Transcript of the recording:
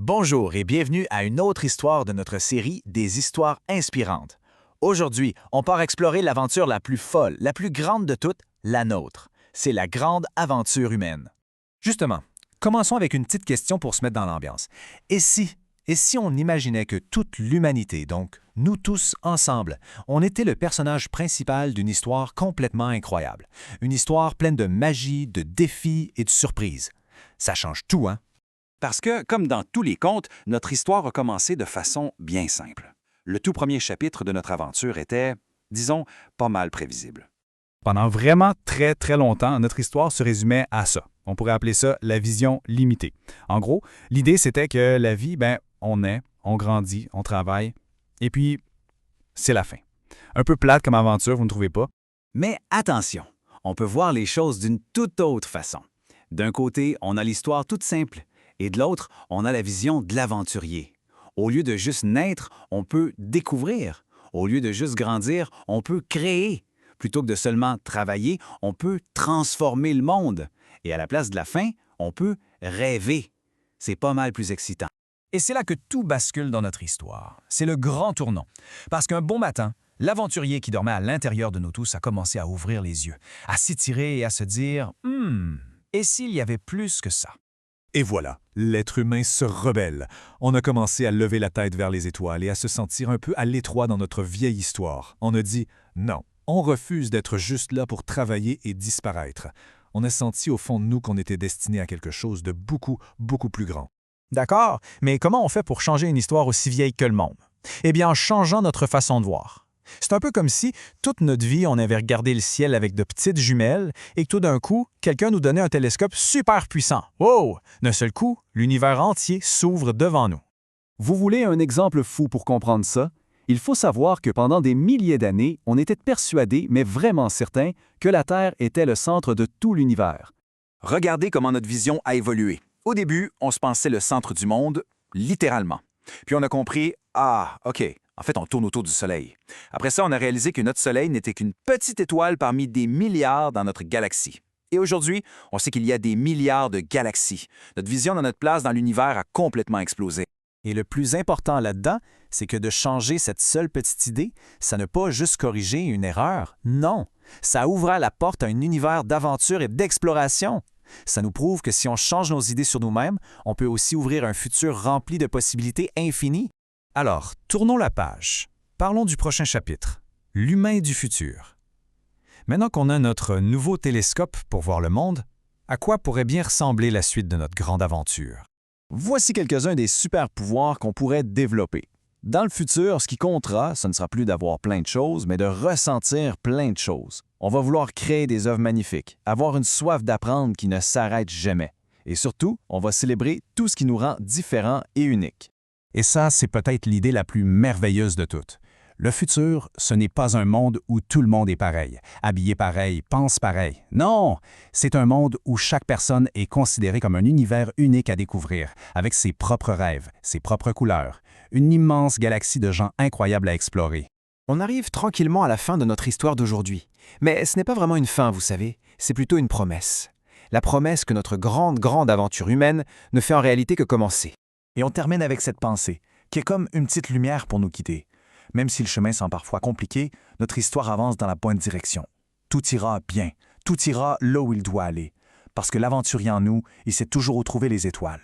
Bonjour et bienvenue à une autre histoire de notre série des histoires inspirantes. Aujourd'hui, on part explorer l'aventure la plus folle, la plus grande de toutes, la nôtre. C'est la grande aventure humaine. Justement, commençons avec une petite question pour se mettre dans l'ambiance. Et si on imaginait que toute l'humanité, donc nous tous ensemble, on était le personnage principal d'une histoire complètement incroyable. Une histoire pleine de magie, de défis et de surprises. Ça change tout, hein? Parce que, comme dans tous les contes, notre histoire a commencé de façon bien simple. Le tout premier chapitre de notre aventure était, disons, pas mal prévisible. Pendant vraiment très longtemps, notre histoire se résumait à ça. On pourrait appeler ça la vision limitée. En gros, l'idée c'était que la vie, on naît, on grandit, on travaille, et puis c'est la fin. Un peu plate comme aventure, vous ne trouvez pas? Mais attention, on peut voir les choses d'une toute autre façon. D'un côté, on a l'histoire toute simple, et de l'autre, on a la vision de l'aventurier. Au lieu de juste naître, on peut découvrir. Au lieu de juste grandir, on peut créer. Plutôt que de seulement travailler, on peut transformer le monde. Et à la place de la fin, on peut rêver. C'est pas mal plus excitant. Et c'est là que tout bascule dans notre histoire. C'est le grand tournant. Parce qu'un bon matin, l'aventurier qui dormait à l'intérieur de nous tous a commencé à ouvrir les yeux, à s'étirer et à se dire « et s'il y avait plus que ça ?» Et voilà, l'être humain se rebelle. On a commencé à lever la tête vers les étoiles et à se sentir un peu à l'étroit dans notre vieille histoire. On a dit « non, on refuse d'être juste là pour travailler et disparaître ». On a senti au fond de nous qu'on était destiné à quelque chose de beaucoup plus grand. D'accord, mais comment on fait pour changer une histoire aussi vieille que le monde? Eh bien, en changeant notre façon de voir. C'est un peu comme si, toute notre vie, on avait regardé le ciel avec de petites jumelles et que tout d'un coup, quelqu'un nous donnait un télescope super puissant. Wow! D'un seul coup, l'univers entier s'ouvre devant nous. Vous voulez un exemple fou pour comprendre ça? Il faut savoir que pendant des milliers d'années, on était persuadé, mais vraiment certain, que la Terre était le centre de tout l'univers. Regardez comment notre vision a évolué. Au début, on se pensait le centre du monde, littéralement. Puis on a compris, OK, en fait, on tourne autour du Soleil. Après ça, on a réalisé que notre Soleil n'était qu'une petite étoile parmi des milliards dans notre galaxie. Et aujourd'hui, on sait qu'il y a des milliards de galaxies. Notre vision de notre place dans l'univers a complètement explosé. Et le plus important là-dedans, c'est que de changer cette seule petite idée, ça ne pas juste corriger une erreur, non, ça ouvre la porte à un univers d'aventure et d'exploration. Ça nous prouve que si on change nos idées sur nous-mêmes, on peut aussi ouvrir un futur rempli de possibilités infinies. Alors, tournons la page. Parlons du prochain chapitre, l'humain du futur. Maintenant qu'on a notre nouveau télescope pour voir le monde, à quoi pourrait bien ressembler la suite de notre grande aventure? Voici quelques-uns des super pouvoirs qu'on pourrait développer. Dans le futur, ce qui comptera, ce ne sera plus d'avoir plein de choses, mais de ressentir plein de choses. On va vouloir créer des œuvres magnifiques, avoir une soif d'apprendre qui ne s'arrête jamais. Et surtout, on va célébrer tout ce qui nous rend différents et uniques. Et ça, c'est peut-être l'idée la plus merveilleuse de toutes. Le futur, ce n'est pas un monde où tout le monde est pareil, habillé pareil, pense pareil. Non, c'est un monde où chaque personne est considérée comme un univers unique à découvrir, avec ses propres rêves, ses propres couleurs, une immense galaxie de gens incroyables à explorer. On arrive tranquillement à la fin de notre histoire d'aujourd'hui. Mais ce n'est pas vraiment une fin, vous savez, c'est plutôt une promesse. La promesse que notre grande aventure humaine ne fait en réalité que commencer. Et on termine avec cette pensée, qui est comme une petite lumière pour nous guider. Même si le chemin semble parfois compliqué, notre histoire avance dans la bonne direction. Tout ira bien, tout ira là où il doit aller. Parce que l'aventurier en nous, il sait toujours où trouver les étoiles.